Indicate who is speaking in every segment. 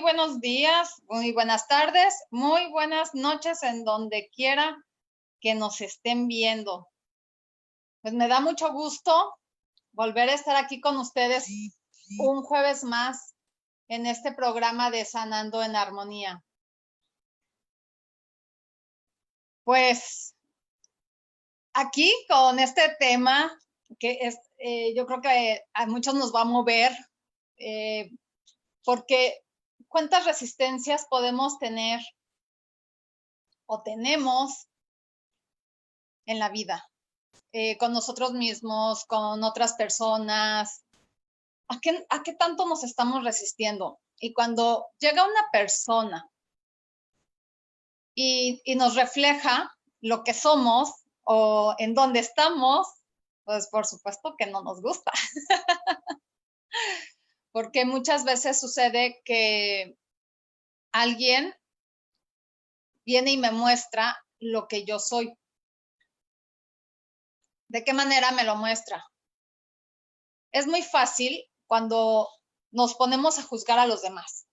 Speaker 1: buenos días, muy buenas tardes, muy buenas noches en donde quiera que nos estén viendo. Pues me da mucho gusto volver a estar aquí con ustedes un jueves más en este programa de Sanando en Armonía. Pues aquí con este tema que es, yo creo que a muchos nos va a mover porque ¿cuántas resistencias podemos tener o tenemos en la vida? Con nosotros mismos, con otras personas. ¿A qué tanto nos estamos resistiendo? Y cuando llega una persona y nos refleja lo que somos o en dónde estamos, pues por supuesto que no nos gusta. Porque muchas veces sucede que alguien viene y me muestra lo que yo soy. ¿De qué manera me lo muestra? Es muy fácil cuando nos ponemos a juzgar a los demás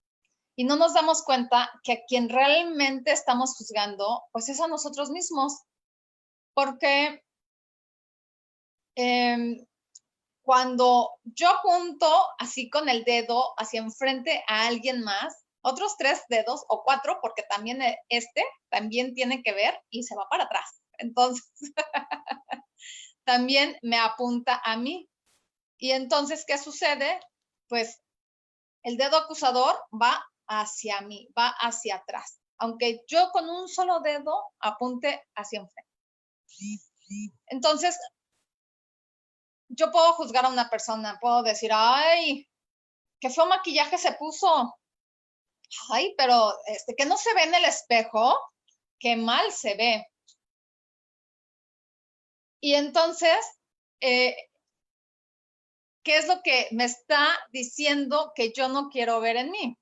Speaker 1: y no nos damos cuenta que a quien realmente estamos juzgando, pues es a nosotros mismos, porque cuando yo apunto así con el dedo hacia enfrente a alguien más, otros 3 dedos o 4, porque también también tiene que ver y se va para atrás. Entonces, también me apunta a mí. Y entonces, ¿qué sucede? Pues el dedo acusador va hacia mí, va hacia atrás, aunque yo con un solo dedo apunte hacia enfrente. Entonces, yo puedo juzgar a una persona, puedo decir, ay, qué feo maquillaje se puso. Ay, pero que no se ve en el espejo, qué mal se ve. Y entonces, ¿qué es lo que me está diciendo que yo no quiero ver en mí?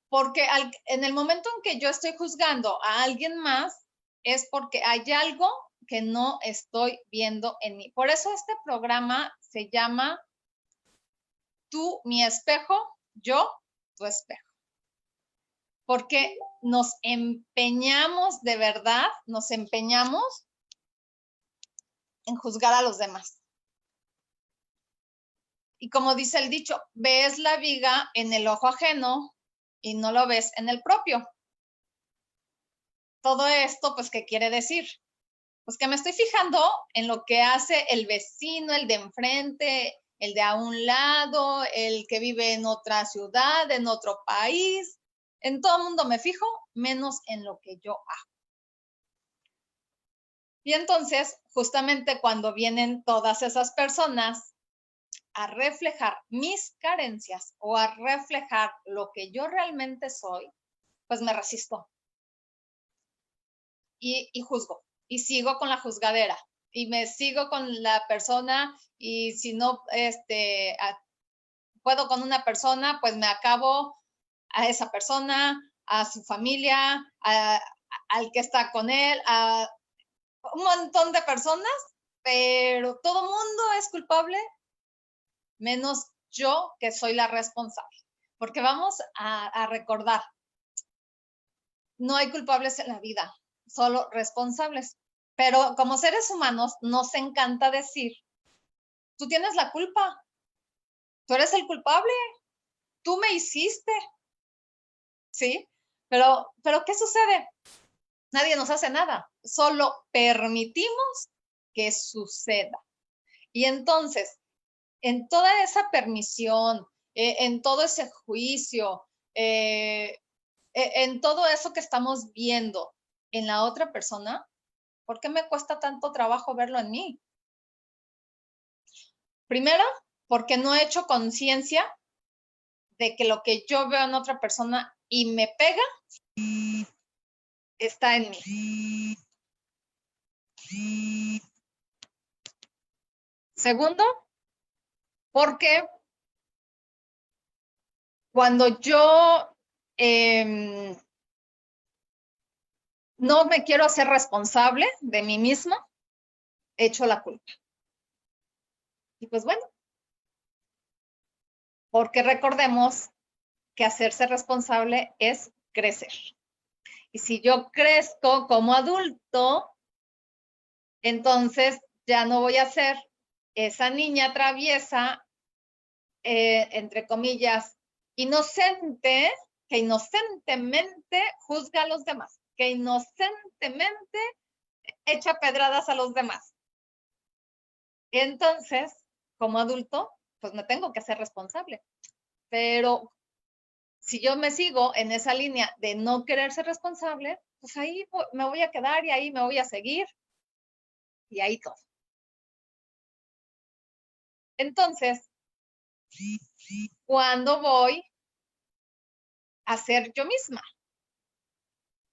Speaker 1: Porque en el momento en que yo estoy juzgando a alguien más, es porque hay algo que no estoy viendo en mí. Por eso este programa se llama Tú, mi espejo, yo, tu espejo. Porque nos empeñamos, de verdad, nos empeñamos en juzgar a los demás. Y como dice el dicho, ves la viga en el ojo ajeno y no lo ves en el propio. Todo esto, pues, ¿qué quiere decir? Pues que me estoy fijando en lo que hace el vecino, el de enfrente, el de a un lado, el que vive en otra ciudad, en otro país. En todo el mundo me fijo, menos en lo que yo hago. Y entonces, justamente cuando vienen todas esas personas a reflejar mis carencias o a reflejar lo que yo realmente soy, pues me resisto. Y juzgo. Y sigo con la juzgadera. Y me sigo con la persona. Y si no puedo con una persona, pues me acabo a esa persona, a su familia, al que está con él, a un montón de personas, pero todo mundo es culpable, menos yo, que soy la responsable. Porque vamos a recordar, no hay culpables en la vida, solo responsables. Pero como seres humanos nos encanta decir, tú tienes la culpa, tú eres el culpable, tú me hiciste, ¿sí? Pero ¿qué sucede? Nadie nos hace nada, solo permitimos que suceda. Y entonces, en toda esa permisión, en todo ese juicio, en todo eso que estamos viendo en la otra persona, ¿por qué me cuesta tanto trabajo verlo en mí? Primero, porque no he hecho conciencia de que lo que yo veo en otra persona y me pega, está en mí. Segundo, porque cuando yo no me quiero hacer responsable de mí misma, echo la culpa. Y pues bueno, porque recordemos que hacerse responsable es crecer. Y si yo crezco como adulto, entonces ya no voy a ser esa niña traviesa, entre comillas, inocente, que inocentemente juzga a los demás, que inocentemente echa pedradas a los demás. Entonces, como adulto, pues me tengo que hacer responsable. Pero si yo me sigo en esa línea de no querer ser responsable, pues ahí me voy a quedar y ahí me voy a seguir y ahí todo. Entonces, ¿cuándo voy a ser yo misma?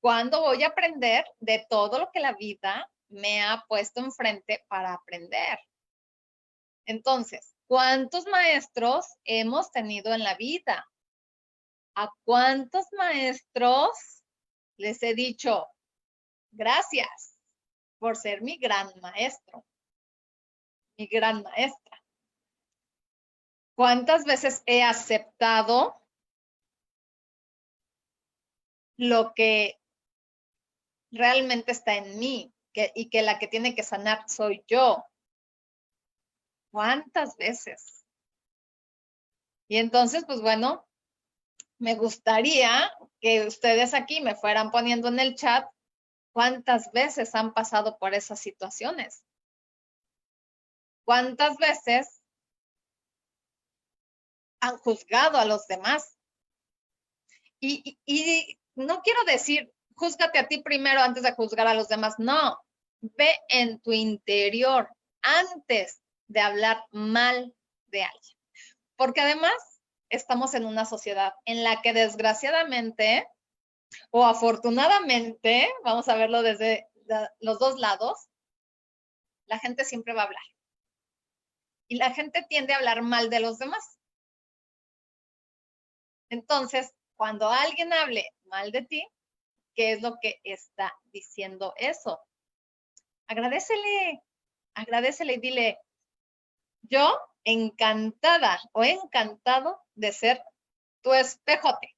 Speaker 1: ¿Cuándo voy a aprender de todo lo que la vida me ha puesto enfrente para aprender? Entonces, ¿cuántos maestros hemos tenido en la vida? ¿A cuántos maestros les he dicho, gracias por ser mi gran maestro, mi gran maestra? ¿Cuántas veces he aceptado lo que realmente está en mí y que la que tiene que sanar soy yo? ¿Cuántas veces? Y entonces, pues bueno, me gustaría que ustedes aquí me fueran poniendo en el chat cuántas veces han pasado por esas situaciones. ¿Cuántas veces han juzgado a los demás? Y no quiero decir, júzgate a ti primero antes de juzgar a los demás. No, ve en tu interior antes de hablar mal de alguien. Porque además estamos en una sociedad en la que desgraciadamente o afortunadamente, vamos a verlo desde los dos lados, la gente siempre va a hablar. Y la gente tiende a hablar mal de los demás. Entonces, cuando alguien hable mal de ti, ¿qué es lo que está diciendo eso? Agradécele, agradécele y dile, yo encantada o encantado de ser tu espejote.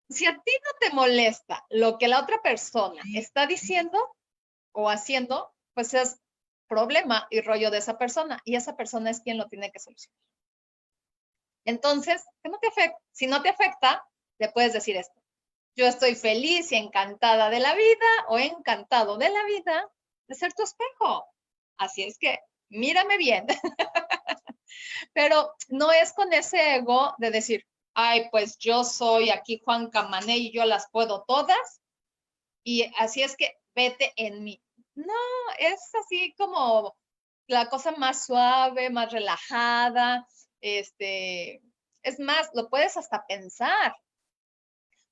Speaker 1: Si a ti no te molesta lo que la otra persona está diciendo o haciendo, pues es problema y rollo de esa persona y esa persona es quien lo tiene que solucionar. Entonces, que no te afecta. Si no te afecta, le puedes decir esto. Yo estoy feliz y encantada de la vida o encantado de la vida de ser tu espejo. Así es que mírame bien. Pero no es con ese ego de decir, ay, pues yo soy aquí Juan Camané y yo las puedo todas. Y así es que vete en mí. No, es así como la cosa más suave, más relajada. Es más, lo puedes hasta pensar.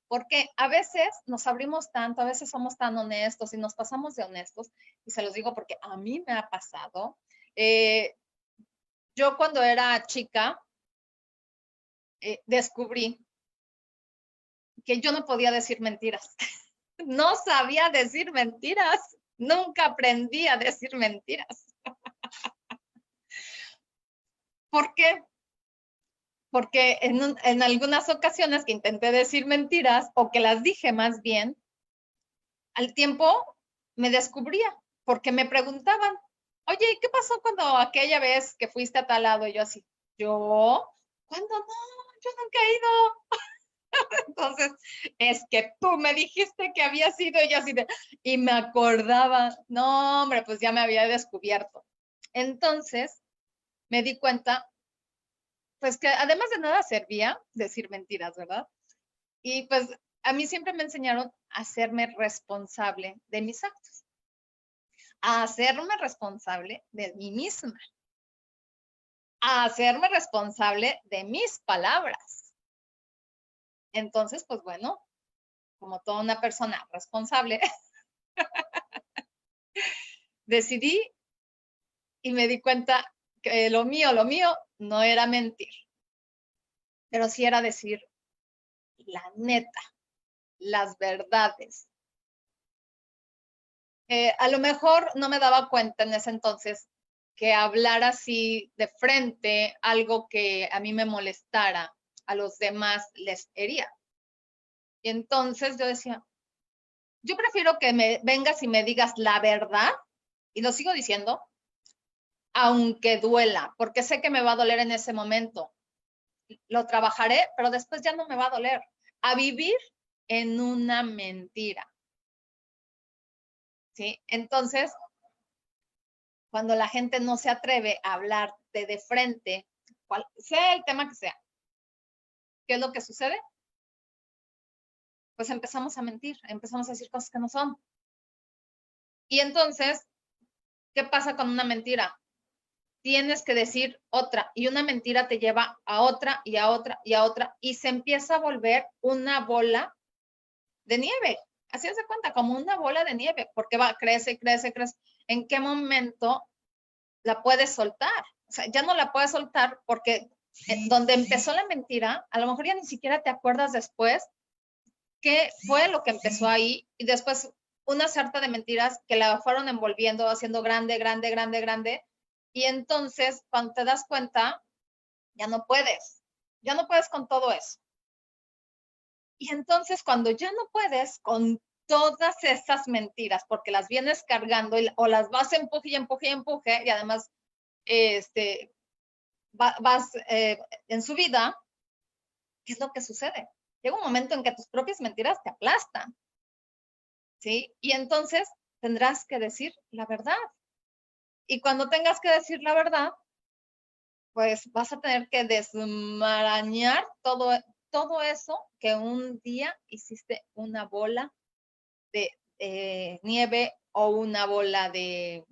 Speaker 1: Porque a veces nos abrimos tanto, a veces somos tan honestos y nos pasamos de honestos, y se los digo porque a mí me ha pasado. Yo cuando era chica descubrí que yo no podía decir mentiras. No sabía decir mentiras. Nunca aprendí a decir mentiras. ¿Por qué? Porque en algunas ocasiones que intenté decir mentiras o que las dije más bien, al tiempo me descubría porque me preguntaban, oye, ¿qué pasó cuando aquella vez que fuiste a tal lado? Y yo así, ¿yo? ¿Cuándo no? Yo nunca he ido. Entonces, es que tú me dijiste que había sido y yo así de, y me acordaba, no, hombre, pues ya me había descubierto. Entonces, me di cuenta, pues que además de nada servía decir mentiras, ¿verdad? Y pues a mí siempre me enseñaron a hacerme responsable de mis actos, a hacerme responsable de mí misma, a hacerme responsable de mis palabras. Entonces, pues bueno, como toda una persona responsable, decidí y me di cuenta que lo mío no era mentir, pero sí era decir la neta, las verdades. A lo mejor no me daba cuenta en ese entonces que hablar así de frente algo que a mí me molestara, a los demás les hería. Y entonces yo decía, yo prefiero que me vengas y me digas la verdad, y lo sigo diciendo, aunque duela, porque sé que me va a doler en ese momento. Lo trabajaré, pero después ya no me va a doler. A vivir en una mentira. ¿Sí? Entonces, cuando la gente no se atreve a hablarte de frente, sea el tema que sea, ¿qué es lo que sucede? Pues empezamos a mentir, empezamos a decir cosas que no son. Y entonces, ¿qué pasa con una mentira? Tienes que decir otra y una mentira te lleva a otra y a otra y a otra y se empieza a volver una bola de nieve. Así se cuenta, como una bola de nieve, porque va, crece, crece, crece. ¿En qué momento la puedes soltar? O sea, ya no la puedes soltar porque donde empezó la mentira, a lo mejor ya ni siquiera te acuerdas después qué fue lo que empezó ahí y después una sarta de mentiras que la fueron envolviendo, haciendo grande, grande, grande, grande. Y entonces, cuando te das cuenta, ya no puedes con todo eso. Y entonces, cuando ya no puedes con todas esas mentiras, porque las vienes cargando o las vas empuje y empuje y empuje, y además vas en su vida, ¿qué es lo que sucede? Llega un momento en que tus propias mentiras te aplastan, ¿sí? Y entonces tendrás que decir la verdad. Y cuando tengas que decir la verdad, pues vas a tener que desmarañar todo eso que un día hiciste una bola de nieve o una bola de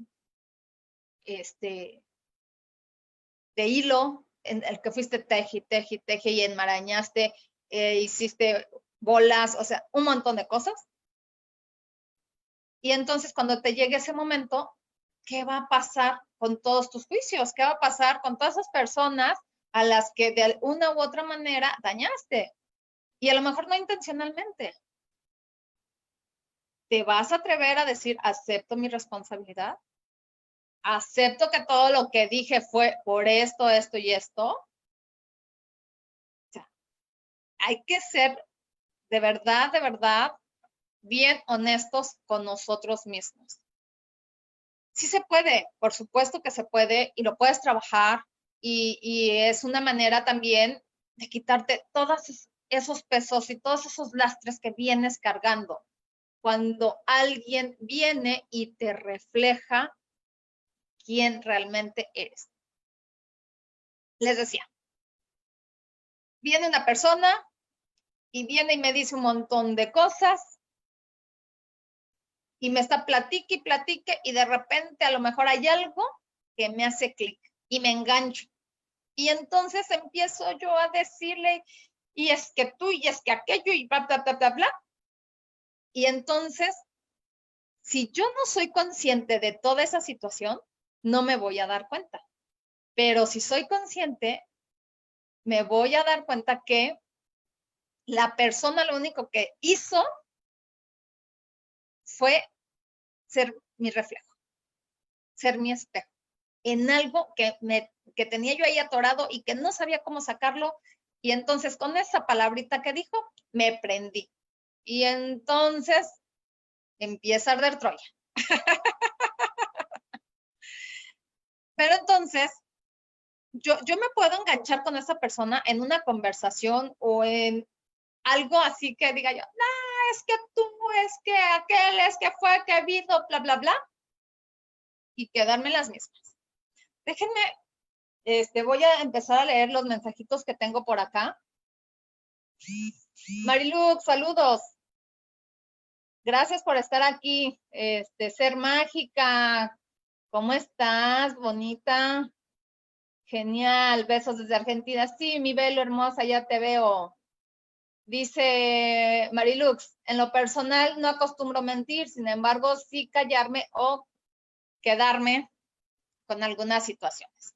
Speaker 1: hilo en el que fuiste teje, teje, teje y enmarañaste, hiciste bolas, o sea, un montón de cosas. Y entonces cuando te llegue ese momento, ¿qué va a pasar con todos tus juicios? ¿Qué va a pasar con todas esas personas a las que de una u otra manera dañaste? Y a lo mejor no intencionalmente. ¿Te vas a atrever a decir, acepto mi responsabilidad? ¿Acepto que todo lo que dije fue por esto, esto y esto? O sea, hay que ser de verdad, bien honestos con nosotros mismos. Sí se puede, por supuesto que se puede y lo puedes trabajar y es una manera también de quitarte todos esos pesos y todos esos lastres que vienes cargando. Cuando alguien viene y te refleja quién realmente eres. Les decía, viene una persona y viene y me dice un montón de cosas y me está platique y platique y de repente a lo mejor hay algo que me hace clic y me engancho. Y entonces empiezo yo a decirle, y es que tú, y es que aquello, y bla, bla, bla, bla, bla. Y entonces, si yo no soy consciente de toda esa situación, no me voy a dar cuenta. Pero si soy consciente, me voy a dar cuenta que la persona lo único que hizo fue ser mi reflejo, ser mi espejo, en algo que tenía yo ahí atorado y que no sabía cómo sacarlo. Y entonces con esa palabrita que dijo, me prendí. Y entonces empieza a arder Troya. Pero entonces, yo me puedo enganchar con esa persona en una conversación o en algo así que diga yo, no, es que tú, es que aquel, es que fue, que vino, bla, bla, bla, y quedarme las mismas. Déjenme, voy a empezar a leer los mensajitos que tengo por acá. Mariluz, saludos. Gracias por estar aquí. Ser mágica, ¿cómo estás? Bonita. Genial, besos desde Argentina. Sí, mi Belo hermosa, ya te veo. Dice Marilux, en lo personal no acostumbro mentir, sin embargo, sí callarme o quedarme con algunas situaciones.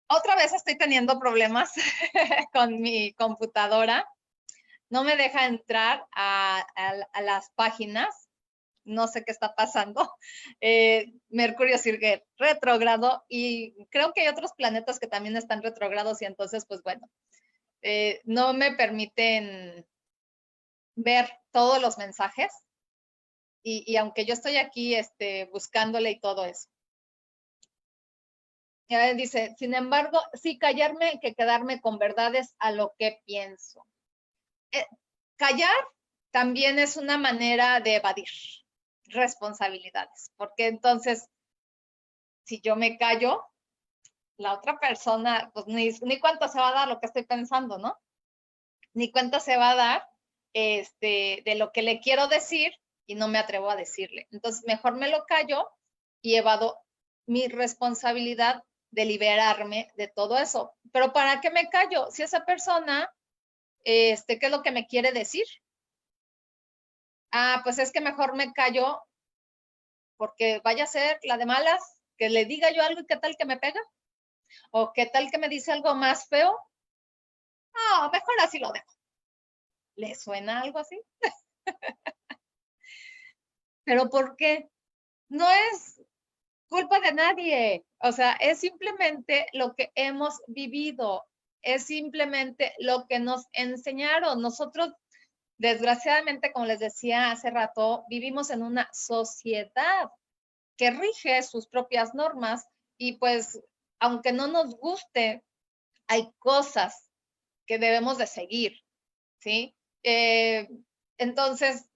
Speaker 1: Otra vez estoy teniendo problemas con mi computadora. No me deja entrar a las páginas no sé qué está pasando. Mercurio sigue retrógrado y creo que hay otros planetas que también están retrógrados y entonces, pues bueno, no me permiten ver todos los mensajes y aunque yo estoy aquí buscándole y todo eso. Dice, sin embargo, sí callarme que quedarme con verdades a lo que pienso. Callar también es una manera de evadir responsabilidades, porque entonces, si yo me callo, la otra persona, pues ni cuánto se va a dar lo que estoy pensando, ¿no? Ni cuánto se va a dar de lo que le quiero decir y no me atrevo a decirle. Entonces, mejor me lo callo y evado mi responsabilidad de liberarme de todo eso. Pero ¿para qué me callo? Si esa persona, ¿qué es lo que me quiere decir? Ah, pues es que mejor me callo porque vaya a ser la de malas, que le diga yo algo y qué tal que me pega. O qué tal que me dice algo más feo. Ah, mejor así lo dejo. ¿Le suena algo así? Pero ¿por qué? No es culpa de nadie. O sea, es simplemente lo que hemos vivido. Es simplemente lo que nos enseñaron. Nosotros, desgraciadamente, como les decía hace rato, vivimos en una sociedad que rige sus propias normas y pues, aunque no nos guste, hay cosas que debemos de seguir, ¿sí? Entonces,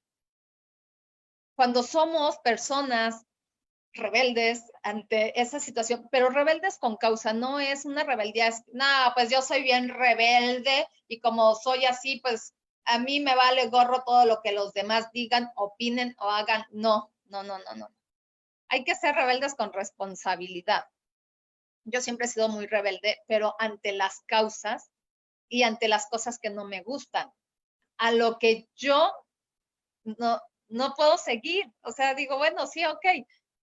Speaker 1: cuando somos personas rebeldes ante esa situación, pero rebeldes con causa, no es una rebeldía, es, no, pues yo soy bien rebelde y como soy así, pues a mí me vale gorro todo lo que los demás digan, opinen o hagan. No, no, no, no, no. Hay que ser rebeldes con responsabilidad. Yo siempre he sido muy rebelde, pero ante las causas y ante las cosas que no me gustan, a lo que yo no puedo seguir. O sea, digo, bueno, sí, ok,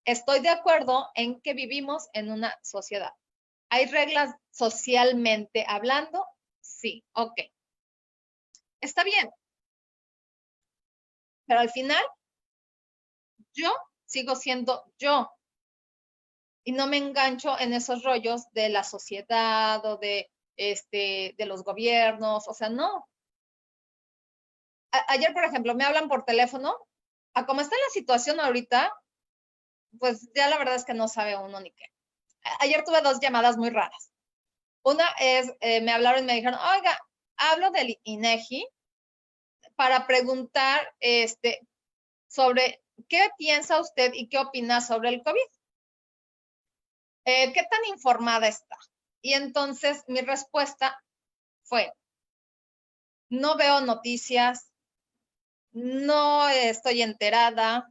Speaker 1: estoy de acuerdo en que vivimos en una sociedad. ¿Hay reglas socialmente hablando? Sí, ok. Está bien. Pero al final, yo sigo siendo yo y no me engancho en esos rollos de la sociedad o de los gobiernos. O sea, no. Ayer, por ejemplo, me hablan por teléfono. A cómo está la situación ahorita, pues ya la verdad es que no sabe uno ni qué. Ayer tuve 2 llamadas muy raras. Una es, me hablaron y me dijeron, oiga, hablo del INEGI para preguntar sobre qué piensa usted y qué opina sobre el COVID. ¿Qué tan informada está? Y entonces mi respuesta fue, no veo noticias, no estoy enterada,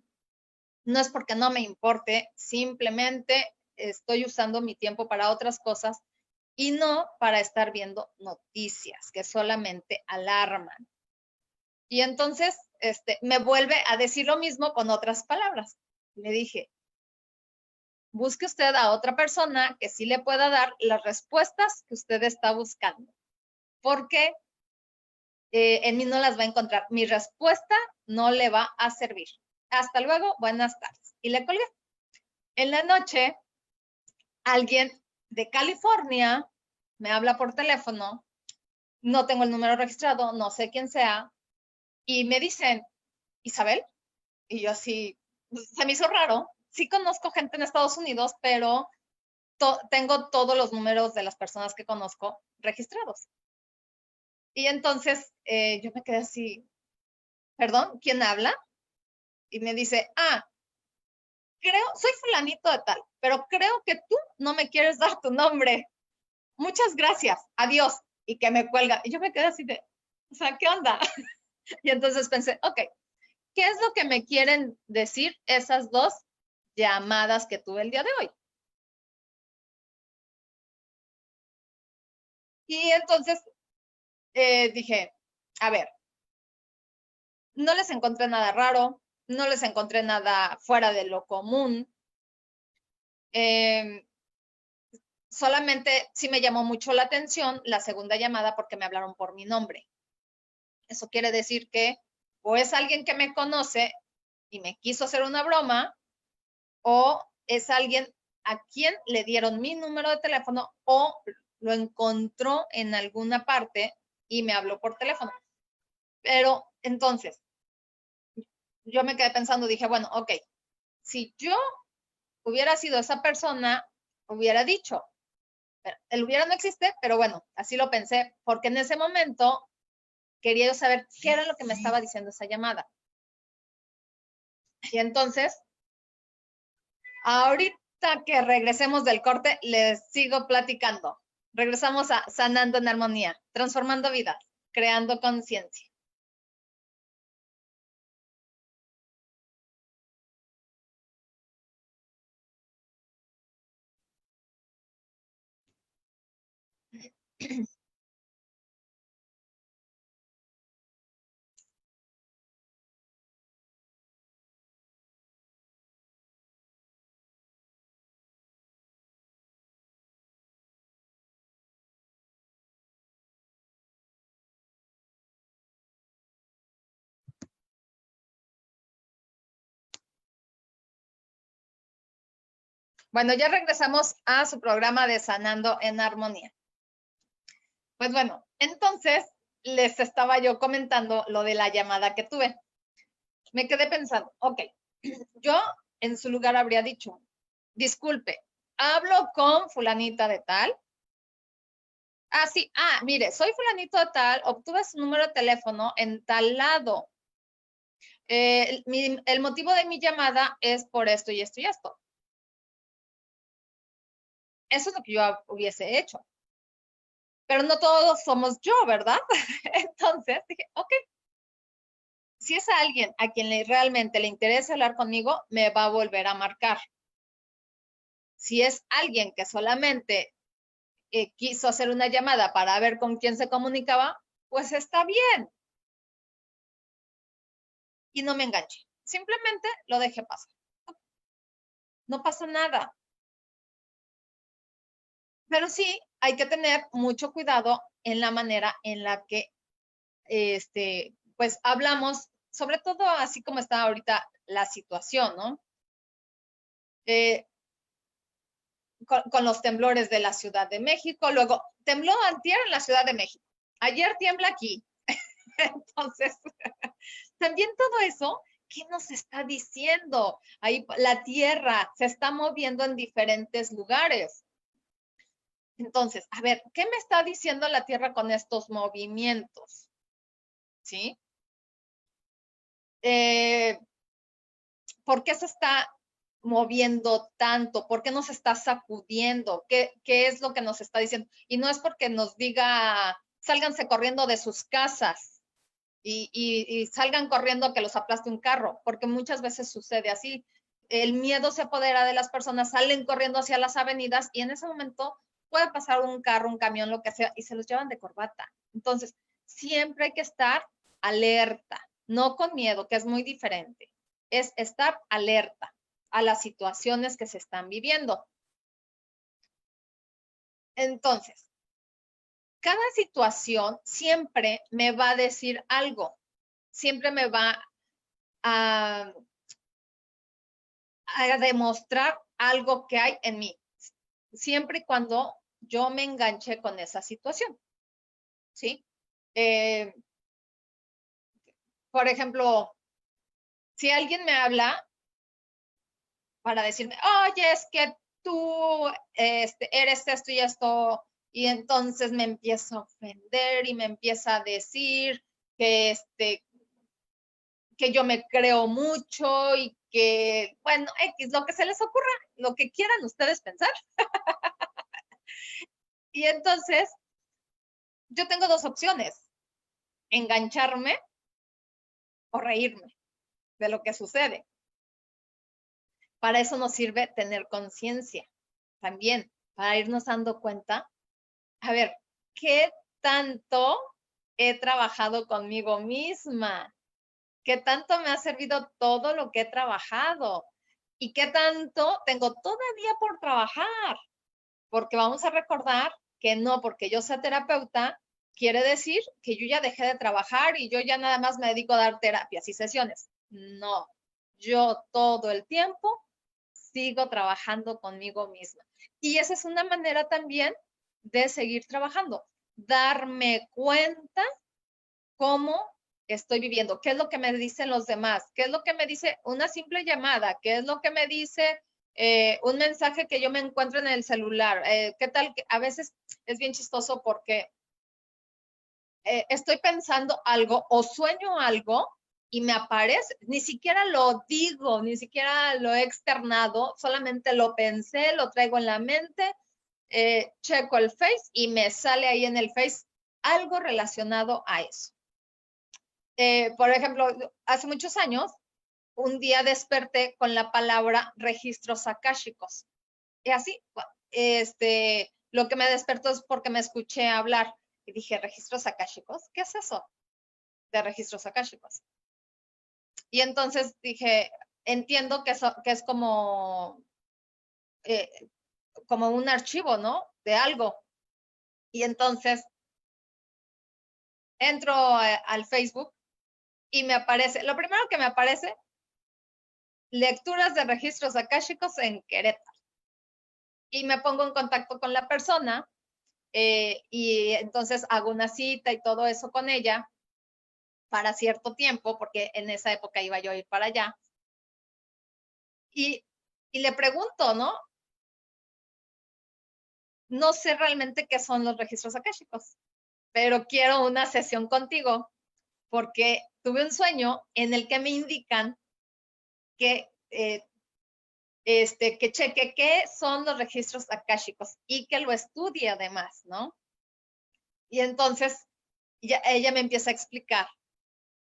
Speaker 1: no es porque no me importe, simplemente estoy usando mi tiempo para otras cosas y no para estar viendo noticias que solamente alarman. Y entonces me vuelve a decir lo mismo con otras palabras. Le dije, busque usted a otra persona que sí le pueda dar las respuestas que usted está buscando, porque en mí no las va a encontrar. Mi respuesta no le va a servir. Hasta luego, buenas tardes. Y le colgué. En la noche, alguien de California me habla por teléfono, no tengo el número registrado, no sé quién sea, y me dicen, Isabel, y yo así, se me hizo raro. Sí conozco gente en Estados Unidos, pero tengo todos los números de las personas que conozco registrados. Y entonces yo me quedé así, perdón, ¿quién habla? Y me dice, soy fulanito de tal, pero creo que tú no me quieres dar tu nombre. Muchas gracias, adiós. Y que me cuelga. Y yo me quedé así de, o sea, ¿qué onda? Y entonces pensé, ok, ¿qué es lo que me quieren decir esas 2 llamadas que tuve el día de hoy? Y entonces dije, a ver, no les encontré nada raro, no les encontré nada fuera de lo común. Solamente sí me llamó mucho la atención la segunda llamada porque me hablaron por mi nombre. Eso quiere decir que o es alguien que me conoce y me quiso hacer una broma, o es alguien a quien le dieron mi número de teléfono o lo encontró en alguna parte y me habló por teléfono. Pero entonces, yo me quedé pensando, dije, bueno, ok, si yo hubiera sido esa persona, hubiera dicho, el hubiera no existe, pero bueno, así lo pensé, porque en ese momento quería yo saber qué era lo que me estaba diciendo esa llamada. Y entonces, ahorita que regresemos del corte, les sigo platicando. Regresamos a Sanando en Armonía, transformando vidas, creando conciencia. Bueno, ya regresamos a su programa de Sanando en Armonía. Pues bueno, entonces les estaba yo comentando lo de la llamada que tuve. Me quedé pensando, ok, yo en su lugar habría dicho, disculpe, hablo con fulanita de tal. Ah, sí, mire, soy fulanito de tal, obtuve su número de teléfono en tal lado. El motivo de mi llamada es por esto y esto y esto. Eso es lo que yo hubiese hecho. Pero no todos somos yo, ¿verdad? Entonces dije, ok, si es alguien a quien realmente le interesa hablar conmigo, me va a volver a marcar. Si es alguien que solamente quiso hacer una llamada para ver con quién se comunicaba, pues está bien. Y no me enganché. Simplemente lo dejé pasar. No pasa nada. Pero sí hay que tener mucho cuidado en la manera en la que pues hablamos, sobre todo así como está ahorita la situación, ¿no? Con los temblores de la Ciudad de México, luego tembló antier en la Ciudad de México, ayer tiembla aquí. Entonces, también todo eso, ¿qué nos está diciendo? Ahí la Tierra se está moviendo en diferentes lugares. Entonces, a ver, ¿qué me está diciendo la Tierra con estos movimientos? ¿Sí? ¿Por qué se está moviendo tanto? ¿Por qué nos está sacudiendo? ¿Qué es lo que nos está diciendo? Y no es porque nos diga, sálganse corriendo de sus casas y salgan corriendo que los aplaste un carro, porque muchas veces sucede así. El miedo se apodera de las personas, salen corriendo hacia las avenidas y en ese momento puede pasar un carro, un camión, lo que sea, y se los llevan de corbata. Entonces, siempre hay que estar alerta, no con miedo, que es muy diferente. Es estar alerta a las situaciones que se están viviendo. Entonces, cada situación siempre me va a decir algo, siempre me va a demostrar algo que hay en mí, siempre y cuando yo me enganche con esa situación, ¿sí? Por ejemplo, si alguien me habla para decirme, oye, es que tú eres esto y esto, y entonces me empieza a ofender y me empieza a decir que, que yo me creo mucho y que, bueno, X, lo que se les ocurra, lo que quieran ustedes pensar. Y entonces, yo tengo dos opciones, engancharme o reírme de lo que sucede. Para eso nos sirve tener conciencia también, para irnos dando cuenta, a ver, ¿qué tanto he trabajado conmigo misma? ¿Qué tanto me ha servido todo lo que he trabajado? ¿Y qué tanto tengo todavía por trabajar? Porque vamos a recordar que no porque yo sea terapeuta, quiere decir que yo ya dejé de trabajar y yo ya nada más me dedico a dar terapias y sesiones. No, yo todo el tiempo sigo trabajando conmigo misma. Y esa es una manera también de seguir trabajando, darme cuenta cómo estoy viviendo, qué es lo que me dicen los demás, qué es lo que me dice una simple llamada, qué es lo que me dice un mensaje que yo me encuentro en el celular. ¿Qué tal? A veces es bien chistoso porque estoy pensando algo o sueño algo y me aparece, ni siquiera lo digo, ni siquiera lo he externado, solamente lo pensé, lo traigo en la mente, checo el Face y me sale ahí en el Face algo relacionado a eso. Por ejemplo, hace muchos años, un día desperté con la palabra registros akáshicos. Y así, lo que me despertó es porque me escuché hablar y dije, registros akáshicos, ¿qué es eso de registros akáshicos? Y entonces dije, entiendo que es como un archivo, ¿no? De algo. Y entonces entro al Facebook y me aparece, lo primero que me aparece, lecturas de registros akáshicos en Querétaro. Y me pongo en contacto con la persona y entonces hago una cita y todo eso con ella para cierto tiempo, porque en esa época iba yo a ir para allá. Y le pregunto, ¿no? No sé realmente qué son los registros akáshicos, pero quiero una sesión contigo porque tuve un sueño en el que me indican que que cheque qué son los registros akáshicos y que lo estudie además, ¿no? Y entonces ella me empieza a explicar,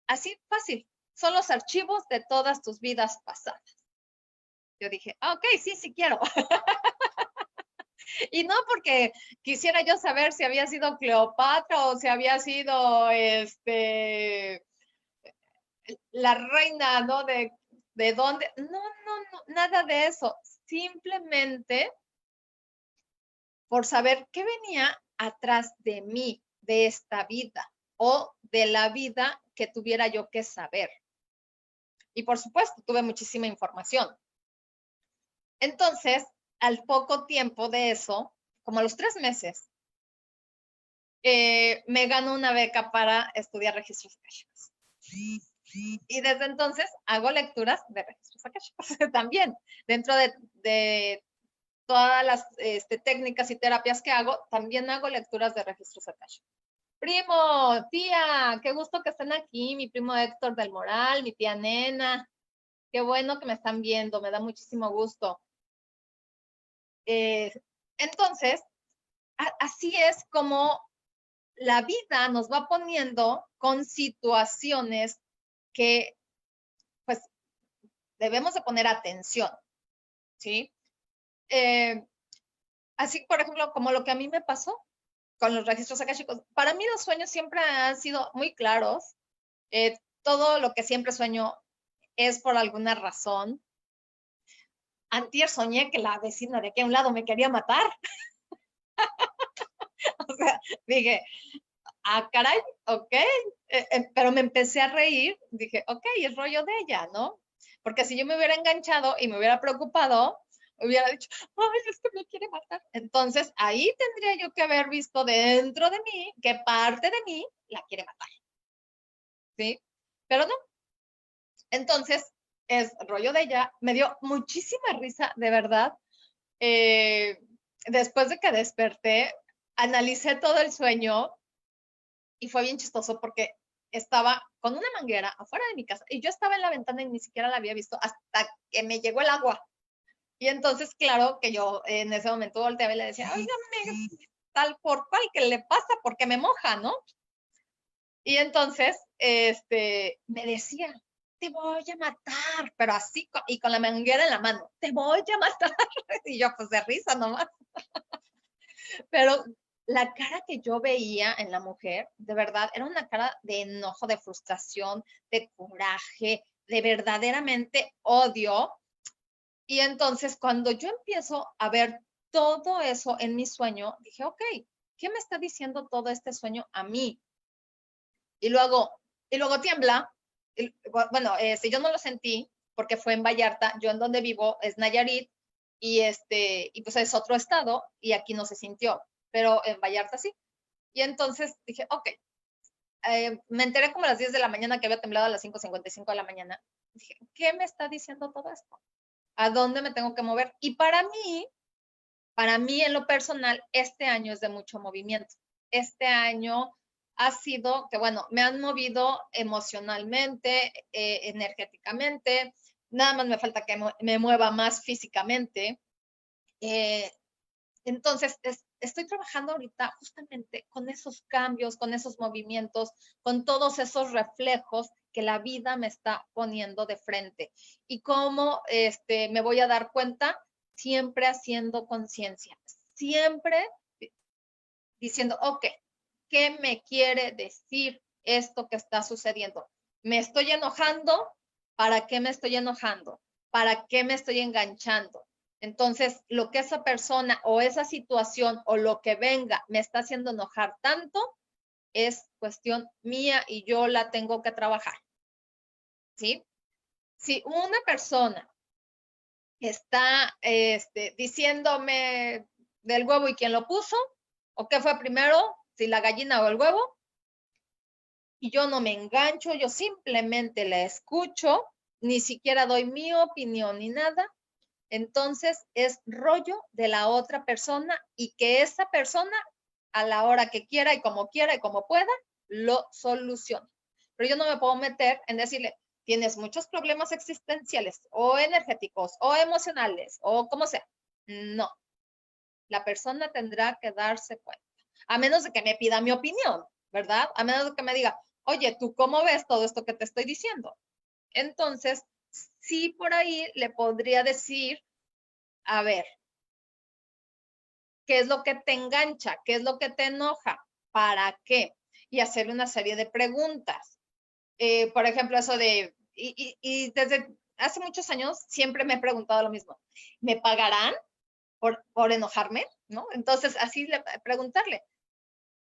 Speaker 1: así fácil, son los archivos de todas tus vidas pasadas. Yo dije, ok, sí quiero. Y no porque quisiera yo saber si había sido Cleopatra o si había sido la reina, ¿no? De dónde. No, nada de eso. Simplemente por saber qué venía atrás de mí, de esta vida o de la vida que tuviera yo que saber. Y por supuesto, tuve muchísima información. Entonces, al poco tiempo de eso, como a los 3 meses, me ganó una beca para estudiar registros akáshicos. Y desde entonces hago lecturas de registros akáshicos también. Dentro de todas las técnicas y terapias que hago, también hago lecturas de registros akáshicos. Primo, tía, qué gusto que estén aquí, mi primo Héctor del Moral, mi tía Nena, qué bueno que me están viendo, me da muchísimo gusto. Entonces, así es como la vida nos va poniendo con situaciones que, pues, debemos de poner atención, ¿sí? Así, por ejemplo, como lo que a mí me pasó con los registros akáshicos. Para mí los sueños siempre han sido muy claros. Todo lo que siempre sueño es por alguna razón. Antier soñé que la vecina de aquí a un lado me quería matar. O sea, dije, caray, ok, pero me empecé a reír, dije, ok, es rollo de ella, ¿no? Porque si yo me hubiera enganchado y me hubiera preocupado, hubiera dicho, ay, es que me quiere matar. Entonces, ahí tendría yo que haber visto dentro de mí que parte de mí la quiere matar, ¿sí? Pero no. Entonces, es rollo de ella, me dio muchísima risa, de verdad. Después de que desperté, analicé todo el sueño y fue bien chistoso porque estaba con una manguera afuera de mi casa y yo estaba en la ventana y ni siquiera la había visto hasta que me llegó el agua. Y entonces, claro que yo en ese momento volteaba y le decía, oígame, tal por cual, ¿qué le pasa? Porque me moja, ¿no? Y entonces, me decía, te voy a matar, pero así, y con la manguera en la mano, te voy a matar. Y yo, pues de risa nomás. Pero la cara que yo veía en la mujer, de verdad, era una cara de enojo, de frustración, de coraje, de verdaderamente odio. Y entonces, cuando yo empiezo a ver todo eso en mi sueño, dije, ok, ¿qué me está diciendo todo este sueño a mí? Y luego tiembla. Bueno, yo no lo sentí, porque fue en Vallarta. Yo en donde vivo es Nayarit y pues es otro estado y aquí no se sintió, pero en Vallarta sí. Y entonces dije, ok, me enteré como a las 10 de la mañana que había temblado a las 5:55 de la mañana. Dije, ¿qué me está diciendo todo esto? ¿A dónde me tengo que mover? Y para mí en lo personal, este año es de mucho movimiento. Este año ha sido que, bueno, me han movido emocionalmente, energéticamente, nada más me falta que me mueva más físicamente. Entonces, estoy trabajando ahorita justamente con esos cambios, con esos movimientos, con todos esos reflejos que la vida me está poniendo de frente. Y cómo me voy a dar cuenta, siempre haciendo conciencia, siempre diciendo, ok, ¿qué me quiere decir esto que está sucediendo? ¿Me estoy enojando? ¿Para qué me estoy enojando? ¿Para qué me estoy enganchando? Entonces, lo que esa persona o esa situación o lo que venga me está haciendo enojar tanto es cuestión mía y yo la tengo que trabajar. ¿Sí? Si una persona está diciéndome del huevo y quién lo puso, o qué fue primero, si la gallina o el huevo, y yo no me engancho, yo simplemente la escucho, ni siquiera doy mi opinión ni nada, entonces es rollo de la otra persona y que esa persona a la hora que quiera y como pueda, lo solucione. Pero yo no me puedo meter en decirle, tienes muchos problemas existenciales o energéticos o emocionales o como sea. No, la persona tendrá que darse cuenta, a menos de que me pida mi opinión, ¿verdad? A menos de que me diga, oye, ¿tú cómo ves todo esto que te estoy diciendo? Entonces, sí por ahí le podría decir, a ver, ¿qué es lo que te engancha? ¿Qué es lo que te enoja? ¿Para qué? Y hacerle una serie de preguntas. Por ejemplo, eso de, y desde hace muchos años siempre me he preguntado lo mismo, ¿me pagarán por enojarme? ¿No? Entonces, así preguntarle,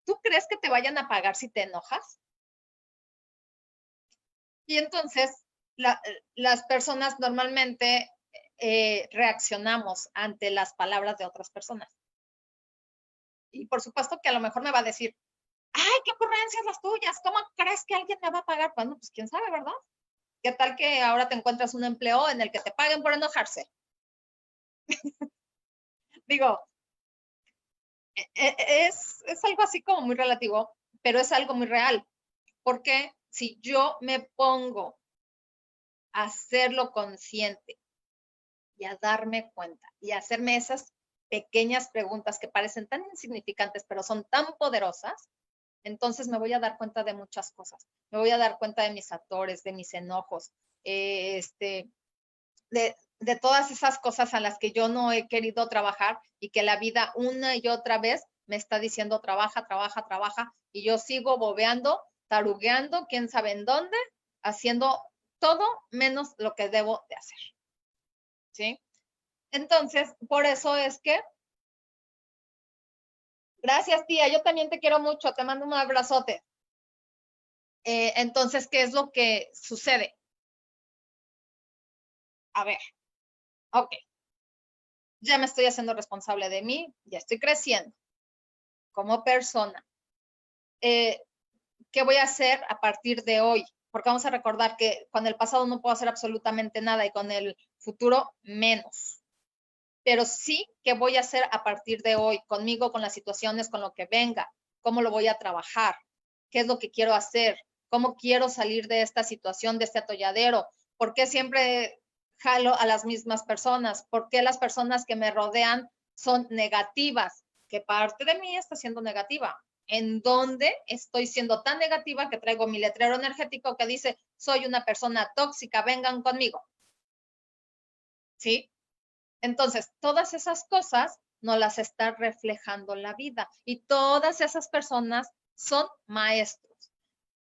Speaker 1: ¿tú crees que te vayan a pagar si te enojas? Y entonces, las personas normalmente reaccionamos ante las palabras de otras personas. Y por supuesto que a lo mejor me va a decir, ay, qué ocurrencias las tuyas, ¿cómo crees que alguien me va a pagar? Bueno, pues quién sabe, ¿verdad? ¿Qué tal que ahora te encuentras un empleo en el que te paguen por enojarse? Digo, es algo así como muy relativo, pero es algo muy real, porque si yo me pongo a hacerlo consciente y a darme cuenta y a hacerme esas pequeñas preguntas que parecen tan insignificantes, pero son tan poderosas, entonces me voy a dar cuenta de muchas cosas. Me voy a dar cuenta de mis actores, de mis enojos, de todas esas cosas a las que yo no he querido trabajar y que la vida una y otra vez me está diciendo trabaja, trabaja, trabaja, y yo sigo bobeando, tarugueando, quién sabe en dónde, haciendo todo menos lo que debo de hacer. ¿Sí? Entonces, por eso es que, gracias tía, yo también te quiero mucho, te mando un abrazote. Entonces, ¿qué es lo que sucede? A ver, ok, ya me estoy haciendo responsable de mí, ya estoy creciendo como persona. ¿Qué voy a hacer a partir de hoy? Porque vamos a recordar que con el pasado no puedo hacer absolutamente nada y con el futuro menos. Pero sí, ¿qué voy a hacer a partir de hoy? Conmigo, con las situaciones, con lo que venga. ¿Cómo lo voy a trabajar? ¿Qué es lo que quiero hacer? ¿Cómo quiero salir de esta situación, de este atolladero? ¿Por qué siempre jalo a las mismas personas? ¿Por qué las personas que me rodean son negativas? ¿Qué parte de mí está siendo negativa? ¿En dónde estoy siendo tan negativa que traigo mi letrero energético que dice, soy una persona tóxica, vengan conmigo? ¿Sí? Entonces, todas esas cosas no las está reflejando la vida y todas esas personas son maestros.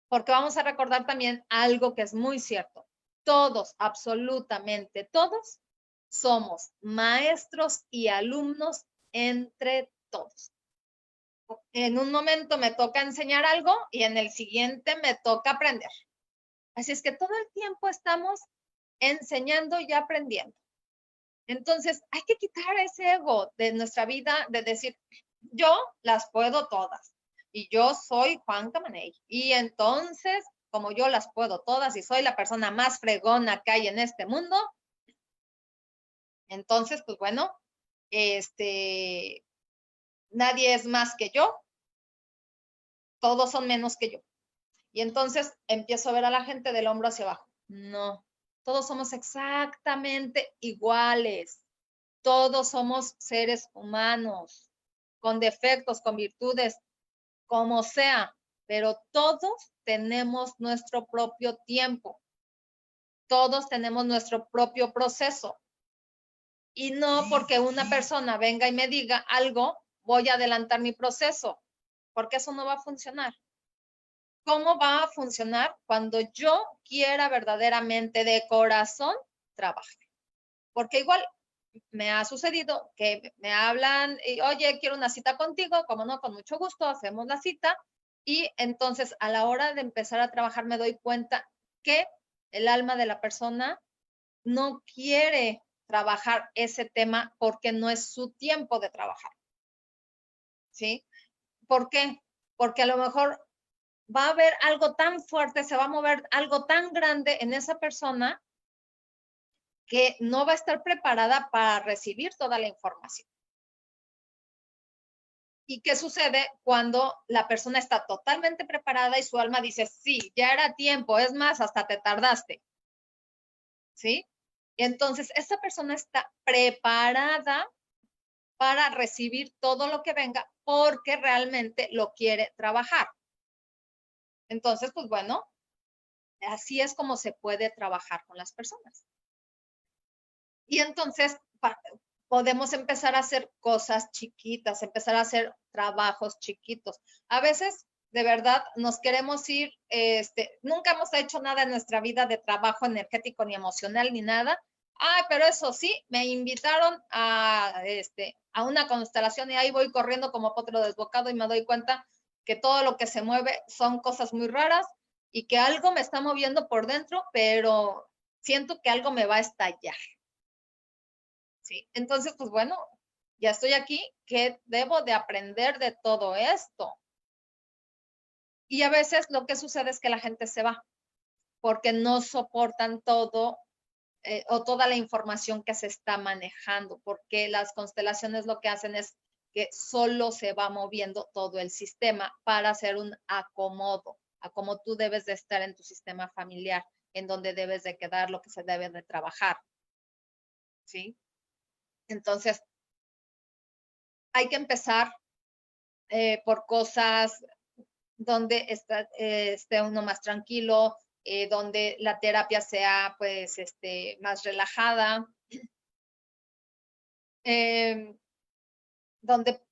Speaker 1: Porque vamos a recordar también algo que es muy cierto. Todos, absolutamente todos, somos maestros y alumnos entre todos. En un momento me toca enseñar algo y en el siguiente me toca aprender. Así es que todo el tiempo estamos enseñando y aprendiendo. Entonces, hay que quitar ese ego de nuestra vida de decir, yo las puedo todas y yo soy Juan Camaney. Y entonces, como yo las puedo todas y soy la persona más fregona que hay en este mundo, entonces, pues bueno, nadie es más que yo, todos son menos que yo. Y entonces empiezo a ver a la gente del hombro hacia abajo. No, todos somos exactamente iguales. Todos somos seres humanos, con defectos, con virtudes, como sea, pero todos tenemos nuestro propio tiempo. Todos tenemos nuestro propio proceso. Y no porque una persona venga y me diga algo, voy a adelantar mi proceso, porque eso no va a funcionar. ¿Cómo va a funcionar cuando yo quiera verdaderamente de corazón trabajar? Porque igual me ha sucedido que me hablan y, oye, quiero una cita contigo, como no, con mucho gusto, hacemos la cita. Y entonces a la hora de empezar a trabajar me doy cuenta que el alma de la persona no quiere trabajar ese tema porque no es su tiempo de trabajar. ¿Sí? ¿Por qué? Porque a lo mejor va a haber algo tan fuerte, se va a mover algo tan grande en esa persona que no va a estar preparada para recibir toda la información. ¿Y qué sucede cuando la persona está totalmente preparada y su alma dice, sí, ya era tiempo, es más, hasta te tardaste? ¿Sí? Y entonces esa persona está preparada para recibir todo lo que venga porque realmente lo quiere trabajar. Entonces, pues bueno, así es como se puede trabajar con las personas. Y entonces podemos empezar a hacer cosas chiquitas, empezar a hacer trabajos chiquitos. A veces, de verdad, nos queremos ir, nunca hemos hecho nada en nuestra vida de trabajo energético ni emocional ni nada. Ah, pero eso sí, me invitaron a una constelación y ahí voy corriendo como potro desbocado y me doy cuenta que todo lo que se mueve son cosas muy raras y que algo me está moviendo por dentro, pero siento que algo me va a estallar. ¿Sí? Entonces, pues bueno, ya estoy aquí, ¿qué debo de aprender de todo esto? Y a veces lo que sucede es que la gente se va porque no soportan todo o toda la información que se está manejando, porque las constelaciones lo que hacen es que solo se va moviendo todo el sistema para hacer un acomodo, a cómo tú debes de estar en tu sistema familiar, en donde debes de quedar, lo que se debe de trabajar. ¿Sí? Entonces, hay que empezar por cosas donde esté uno más tranquilo, donde la terapia sea pues más relajada, donde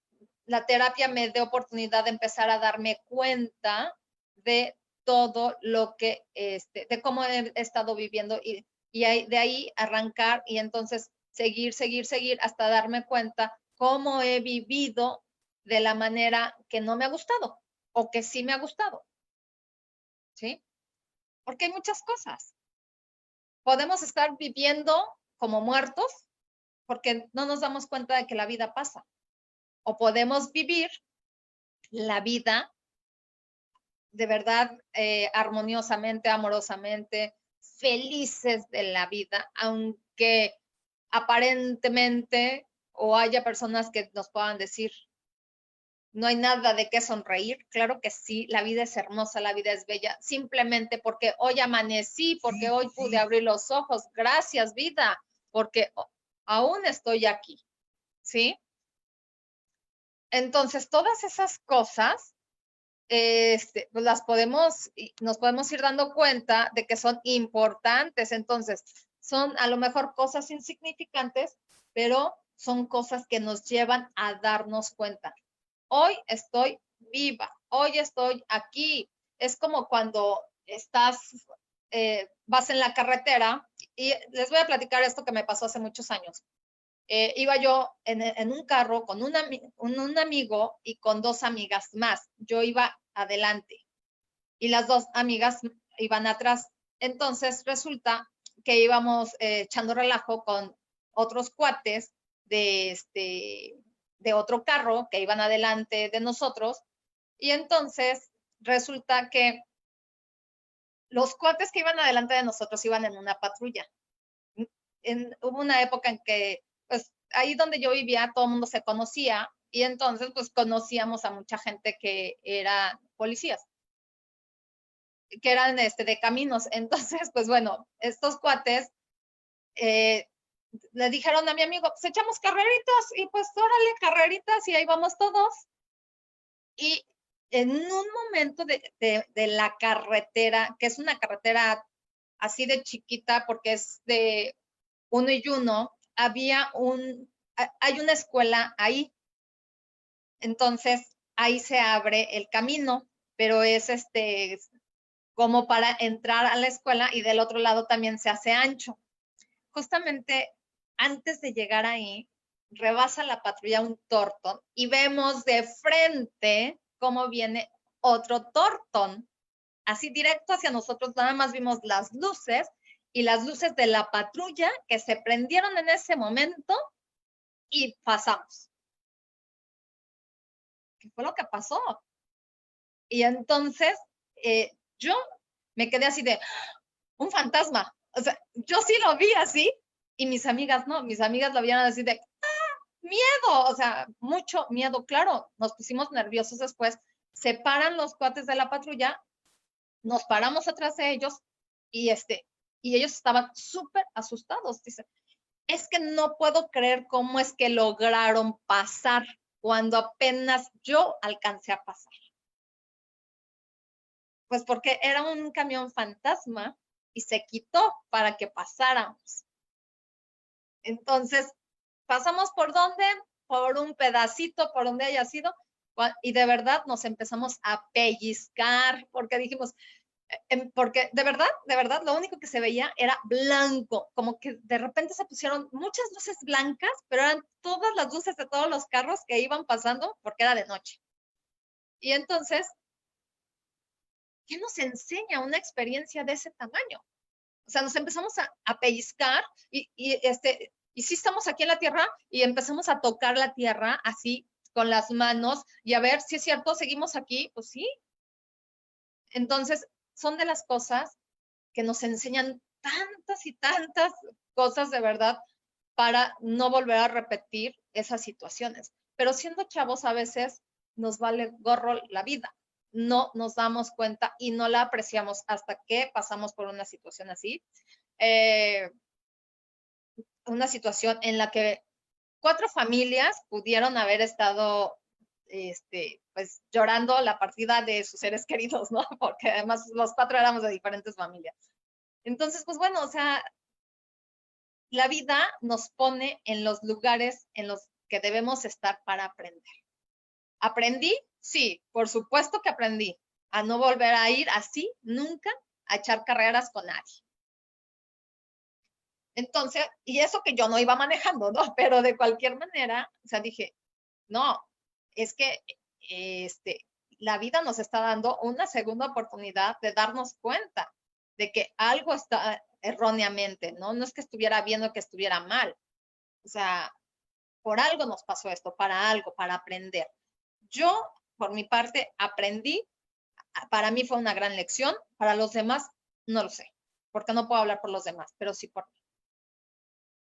Speaker 1: la terapia me dé oportunidad de empezar a darme cuenta de todo lo que, de cómo he estado viviendo y de ahí arrancar y entonces seguir hasta darme cuenta cómo he vivido de la manera que no me ha gustado o que sí me ha gustado. ¿Sí? Porque hay muchas cosas. Podemos estar viviendo como muertos porque no nos damos cuenta de que la vida pasa. O podemos vivir la vida de verdad armoniosamente, amorosamente, felices de la vida, aunque aparentemente o haya personas que nos puedan decir, no hay nada de qué sonreír. Claro que sí, la vida es hermosa, la vida es bella, simplemente porque hoy amanecí, porque hoy pude abrir los ojos. Gracias, vida, porque aún estoy aquí, ¿sí? Entonces, todas esas cosas, pues nos podemos ir dando cuenta de que son importantes. Entonces, son a lo mejor cosas insignificantes, pero son cosas que nos llevan a darnos cuenta. Hoy estoy viva, hoy estoy aquí. Es como cuando vas en la carretera y les voy a platicar esto que me pasó hace muchos años. Iba yo en un carro con un amigo y con dos amigas más. Yo iba adelante y las dos amigas iban atrás. Entonces resulta que íbamos echando relajo con otros cuates de otro carro que iban adelante de nosotros. Y entonces resulta que los cuates que iban adelante de nosotros iban en una patrulla. Hubo una época en que, pues, ahí donde yo vivía, todo el mundo se conocía y entonces, pues, conocíamos a mucha gente que era policías, que eran de caminos. Entonces, pues, bueno, estos cuates le dijeron a mi amigo, pues, echamos carreritas y pues, órale, carreritas y ahí vamos todos. Y en un momento de la carretera, que es una carretera así de chiquita porque es de uno y uno, hay una escuela ahí. Entonces, ahí se abre el camino, pero es como para entrar a la escuela y del otro lado también se hace ancho. Justamente antes de llegar ahí, rebasa la patrulla un Torton y vemos de frente cómo viene otro Torton, así directo hacia nosotros. Nada más vimos las luces y las luces de la patrulla que se prendieron en ese momento y pasamos. ¿Qué fue lo que pasó? Y entonces yo me quedé así de un fantasma. O sea, yo sí lo vi así y mis amigas no, mis amigas lo vieron así de miedo, o sea, mucho miedo. Claro, nos pusimos nerviosos después. Se paran los cuates de la patrulla, nos paramos atrás de ellos y y ellos estaban súper asustados. Dicen, es que no puedo creer cómo es que lograron pasar cuando apenas yo alcancé a pasar. Pues porque era un camión fantasma y se quitó para que pasáramos. Entonces, pasamos por donde, por un pedacito, por donde haya sido, y de verdad nos empezamos a pellizcar porque dijimos, porque de verdad, lo único que se veía era blanco, como que de repente se pusieron muchas luces blancas, pero eran todas las luces de todos los carros que iban pasando porque era de noche. Y entonces, ¿qué nos enseña una experiencia de ese tamaño? O sea, nos empezamos a pellizcar y sí estamos aquí en la tierra y empezamos a tocar la tierra así con las manos y a ver si es cierto, seguimos aquí, pues sí. Entonces, son de las cosas que nos enseñan tantas y tantas cosas de verdad para no volver a repetir esas situaciones. Pero siendo chavos a veces nos vale gorro la vida, no nos damos cuenta y no la apreciamos hasta que pasamos por una situación así. Una situación en la que 4 familias pudieron haber estado pues llorando la partida de sus seres queridos, ¿no? Porque además los 4 éramos de diferentes familias. Entonces, pues bueno, o sea, la vida nos pone en los lugares en los que debemos estar para aprender. ¿Aprendí? Sí, por supuesto que aprendí a no volver a ir así nunca a echar carreras con nadie. Entonces, y eso que yo no iba manejando, ¿no? Pero de cualquier manera, o sea, dije, no, es que la vida nos está dando una segunda oportunidad de darnos cuenta de que algo está erróneamente, ¿no? No es que estuviera bien o que estuviera mal. O sea, por algo nos pasó esto, para algo, para aprender. Yo, por mi parte, aprendí, para mí fue una gran lección, para los demás, no lo sé, porque no puedo hablar por los demás, pero sí por mí.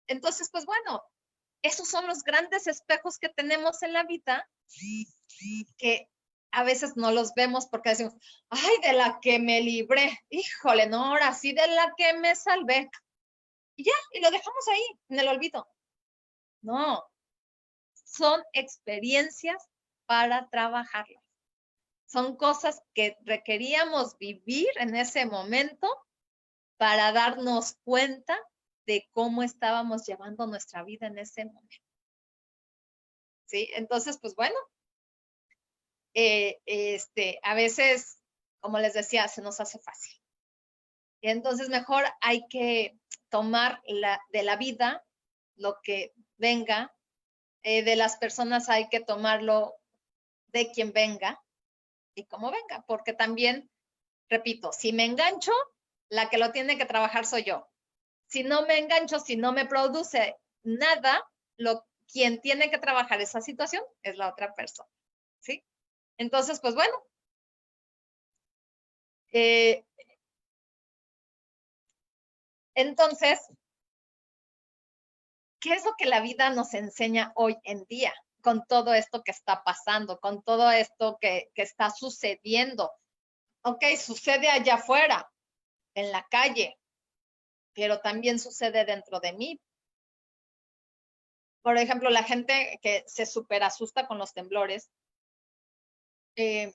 Speaker 1: Entonces, pues bueno, esos son los grandes espejos que tenemos en la vida que a veces no los vemos porque decimos, ay, de la que me libré, híjole, no, ahora sí, de la que me salvé. Y ya, y lo dejamos ahí, en el olvido. No, son experiencias para trabajarlas. Son cosas que requeríamos vivir en ese momento para darnos cuenta de cómo estábamos llevando nuestra vida en ese momento. ¿Sí? Entonces, pues bueno, a veces, como les decía, se nos hace fácil. Y entonces mejor hay que tomar de la vida lo que venga, de las personas hay que tomarlo de quien venga y como venga, porque también, repito, si me engancho, la que lo tiene que trabajar soy yo. si no me engancho, si no me produce nada, quien tiene que trabajar esa situación es la otra persona, ¿sí? Entonces, pues bueno, entonces, ¿qué es lo que la vida nos enseña hoy en día con todo esto que está pasando, con todo esto que está sucediendo? Ok, sucede allá afuera, en la calle, pero también sucede dentro de mí. Por ejemplo, la gente que se súper asusta con los temblores, ¿qué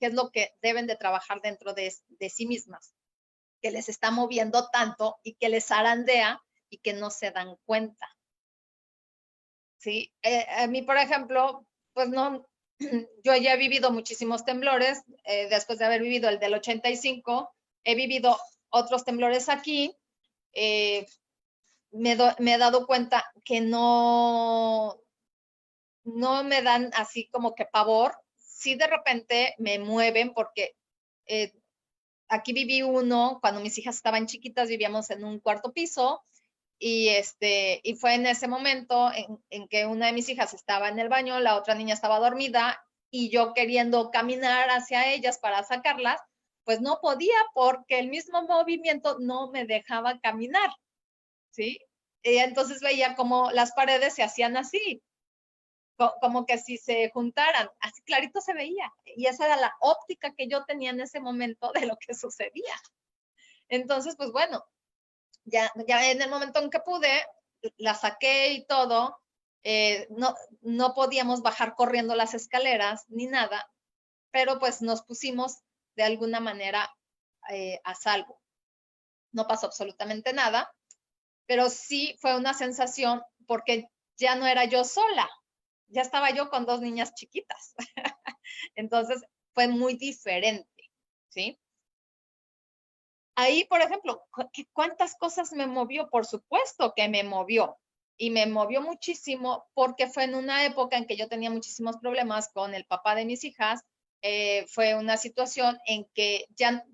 Speaker 1: es lo que deben de trabajar dentro de sí mismas? Que les está moviendo tanto y que les zarandea y que no se dan cuenta. ¿Sí? A mí, por ejemplo, pues no, yo ya he vivido muchísimos temblores, después de haber vivido el del 85, he vivido otros temblores aquí, me he dado cuenta que no me dan así como que pavor, sí de repente me mueven porque aquí viví uno, cuando mis hijas estaban chiquitas, vivíamos en un cuarto piso, y fue en ese momento en que una de mis hijas estaba en el baño, la otra niña estaba dormida, y yo queriendo caminar hacia ellas para sacarlas, pues no podía porque el mismo movimiento no me dejaba caminar, ¿sí? Y entonces veía como las paredes se hacían así, como que si se juntaran, así clarito se veía. Y esa era la óptica que yo tenía en ese momento de lo que sucedía. Entonces, pues bueno, ya en el momento en que pude, la saqué y todo, no podíamos bajar corriendo las escaleras ni nada, pero pues nos pusimos de alguna manera a salvo. No pasó absolutamente nada, pero sí fue una sensación porque ya no era yo sola, ya estaba yo con dos niñas chiquitas. Entonces fue muy diferente, ¿sí? Ahí, por ejemplo, ¿cuántas cosas me movió? Por supuesto que me movió. Y me movió muchísimo porque fue en una época en que yo tenía muchísimos problemas con el papá de mis hijas. Fue una situación en que ya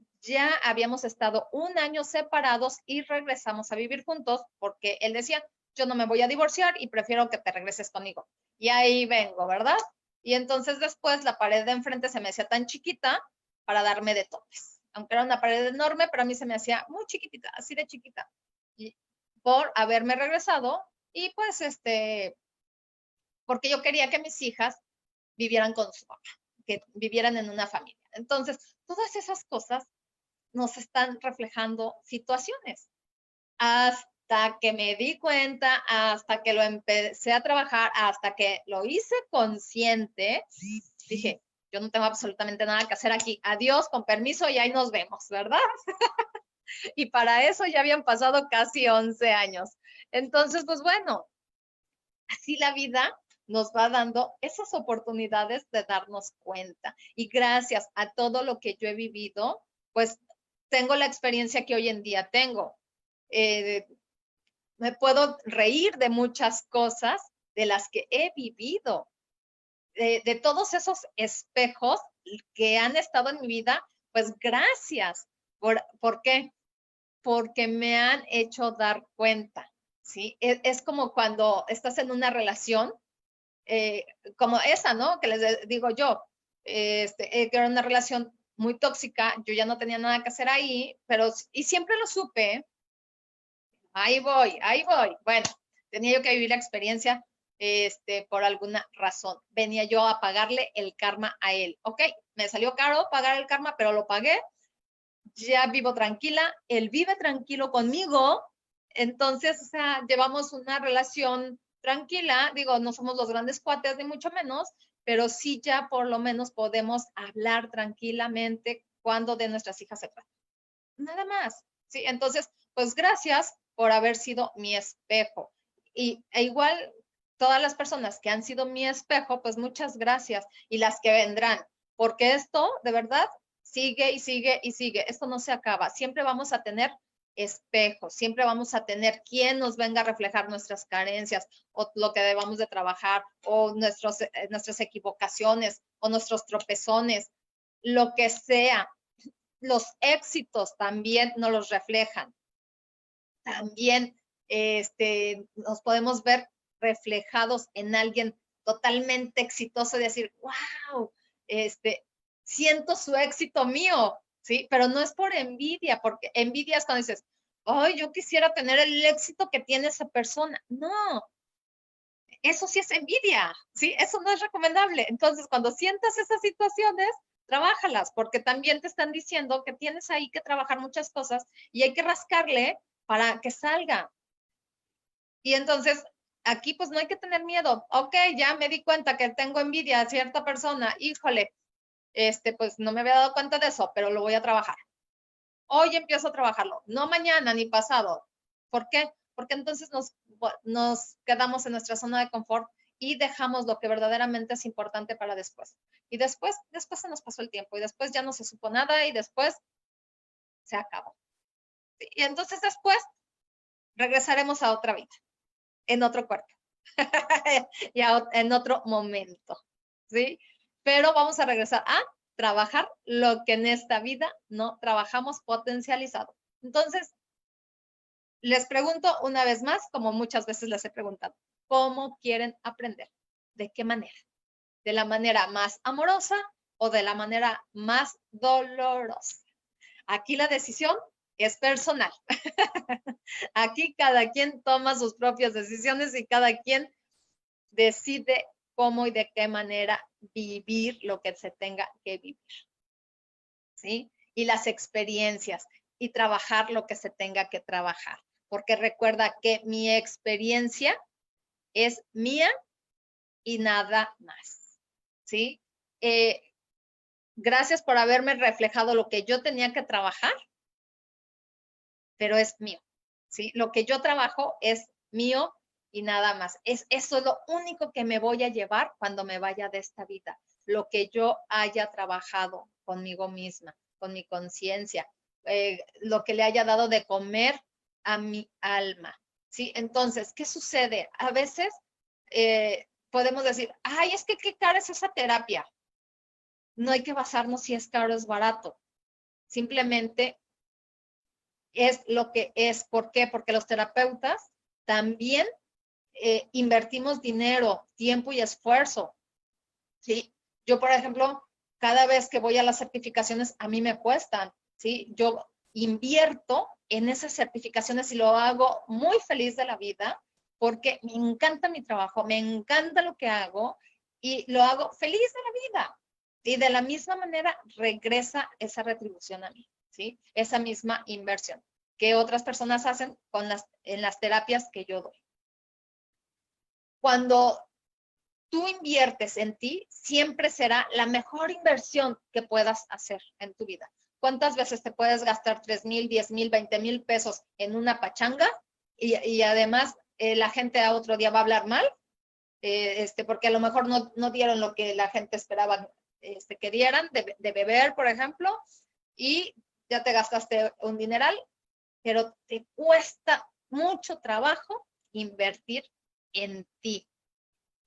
Speaker 1: habíamos estado un año separados y regresamos a vivir juntos porque él decía, yo no me voy a divorciar y prefiero que te regreses conmigo. Y ahí vengo, ¿verdad? Y entonces después la pared de enfrente se me hacía tan chiquita para darme de topes. Aunque era una pared enorme, pero a mí se me hacía muy chiquitita, así de chiquita. Y por haberme regresado y pues porque yo quería que mis hijas vivieran con su papá, que vivieran en una familia. Entonces, todas esas cosas nos están reflejando situaciones. Hasta que me di cuenta, hasta que lo empecé a trabajar, hasta que lo hice consciente, dije, yo no tengo absolutamente nada que hacer aquí. Adiós, con permiso, y ahí nos vemos, ¿verdad? Y para eso ya habían pasado casi 11 años. Entonces, pues bueno, así la vida nos va dando esas oportunidades de darnos cuenta. Y gracias a todo lo que yo he vivido, pues tengo la experiencia que hoy en día tengo. Me puedo reír de muchas cosas de las que he vivido, de todos esos espejos que han estado en mi vida, pues gracias. ¿Por qué? Porque me han hecho dar cuenta, ¿sí? Es como cuando estás en una relación, como esa, ¿no? Que les digo yo, que era una relación muy tóxica, yo ya no tenía nada que hacer ahí, y siempre lo supe, ahí voy, ahí voy. Bueno, tenía yo que vivir la experiencia, por alguna razón. Venía yo a pagarle el karma a él. Ok, me salió caro pagar el karma, pero lo pagué. Ya vivo tranquila, él vive tranquilo conmigo. Entonces, o sea, llevamos una relación tranquila. Digo, no somos los grandes cuates, ni mucho menos, pero sí ya por lo menos podemos hablar tranquilamente cuando de nuestras hijas se trata. Nada más, ¿sí? Entonces, pues gracias por haber sido mi espejo. Igual, todas las personas que han sido mi espejo, pues muchas gracias. Y las que vendrán, porque esto, de verdad, sigue y sigue y sigue. Esto no se acaba. Siempre vamos a tener espejos, siempre vamos a tener quien nos venga a reflejar nuestras carencias o lo que debamos de trabajar o nuestras equivocaciones o nuestros tropezones, lo que sea. Los éxitos también nos los reflejan. también nos podemos ver reflejados en alguien totalmente exitoso y decir, wow, siento su éxito mío, ¿sí? Pero no es por envidia, porque envidia es cuando dices, ay, yo quisiera tener el éxito que tiene esa persona. No, eso sí es envidia, ¿sí? Eso no es recomendable. Entonces, cuando sientas esas situaciones, trabájalas, porque también te están diciendo que tienes ahí que trabajar muchas cosas y hay que rascarle para que salga. Y entonces, aquí pues no hay que tener miedo. Ok, ya me di cuenta que tengo envidia a cierta persona. Híjole, pues no me había dado cuenta de eso, pero lo voy a trabajar. Hoy empiezo a trabajarlo, no mañana ni pasado. ¿Por qué? Porque entonces nos quedamos en nuestra zona de confort y dejamos lo que verdaderamente es importante para después. Y después se nos pasó el tiempo y después ya no se supo nada y después se acabó. Y entonces después regresaremos a otra vida, en otro cuerpo y en otro momento, ¿sí? Pero vamos a regresar a trabajar lo que en esta vida no trabajamos potencializado. Entonces, les pregunto una vez más, como muchas veces les he preguntado, ¿cómo quieren aprender? ¿De qué manera? ¿De la manera más amorosa o de la manera más dolorosa? Aquí la decisión es personal. Aquí cada quien toma sus propias decisiones y cada quien decide cómo y de qué manera vivir lo que se tenga que vivir, ¿sí? Y las experiencias y trabajar lo que se tenga que trabajar. Porque recuerda que mi experiencia es mía y nada más, ¿sí? Gracias por haberme reflejado lo que yo tenía que trabajar, pero es mío, ¿sí? Lo que yo trabajo es mío y nada más. Eso es lo único que me voy a llevar cuando me vaya de esta vida, lo que yo haya trabajado conmigo misma, con mi conciencia, lo que le haya dado de comer a mi alma, ¿sí? Entonces, ¿qué sucede? A veces podemos decir, ay, es que qué cara es esa terapia. No hay que basarnos si es caro o es barato. Simplemente es lo que es. ¿Por qué? Porque los terapeutas también invertimos dinero, tiempo y esfuerzo, ¿sí? Yo, por ejemplo, cada vez que voy a las certificaciones, a mí me cuestan, ¿sí? Yo invierto en esas certificaciones y lo hago muy feliz de la vida porque me encanta mi trabajo, me encanta lo que hago y lo hago feliz de la vida. Y de la misma manera regresa esa retribución a mí, ¿sí? Esa misma inversión que otras personas hacen en las terapias que yo doy. Cuando tú inviertes en ti, siempre será la mejor inversión que puedas hacer en tu vida. ¿Cuántas veces te puedes gastar 3,000, 10,000, 20,000 pesos en una pachanga y además la gente a otro día va a hablar mal? Porque a lo mejor no dieron lo que la gente esperaba que dieran, de beber, por ejemplo, y ya te gastaste un dineral, pero te cuesta mucho trabajo invertir en ti,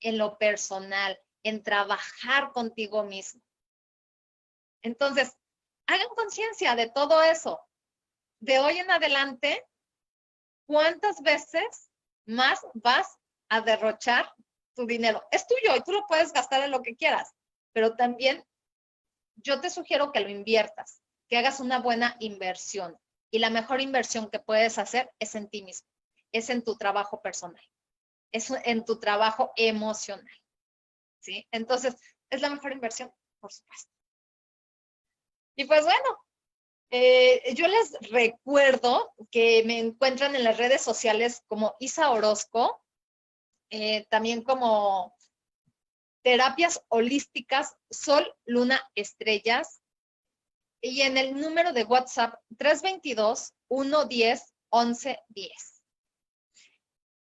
Speaker 1: en lo personal, en trabajar contigo mismo. Entonces, hagan conciencia de todo eso. De hoy en adelante, ¿cuántas veces más vas a derrochar tu dinero? Es tuyo y tú lo puedes gastar en lo que quieras, pero también yo te sugiero que lo inviertas, que hagas una buena inversión. Y la mejor inversión que puedes hacer es en ti mismo, es en tu trabajo personal, es en tu trabajo emocional, ¿sí? Entonces, es la mejor inversión, por supuesto. Y pues bueno, yo les recuerdo que me encuentran en las redes sociales como Isa Orozco, también como Terapias Holísticas Sol, Luna, Estrellas, y en el número de WhatsApp 322-110-1110.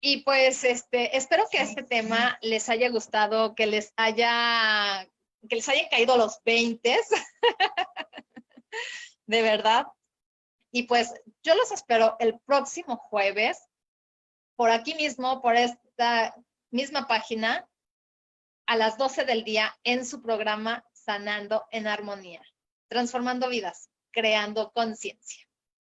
Speaker 1: Y pues espero que este tema les haya gustado, que les hayan caído los 20, de verdad. Y pues yo los espero el próximo jueves, por aquí mismo, por esta misma página, a las 12 del día, en su programa Sanando en Armonía, transformando vidas, creando conciencia.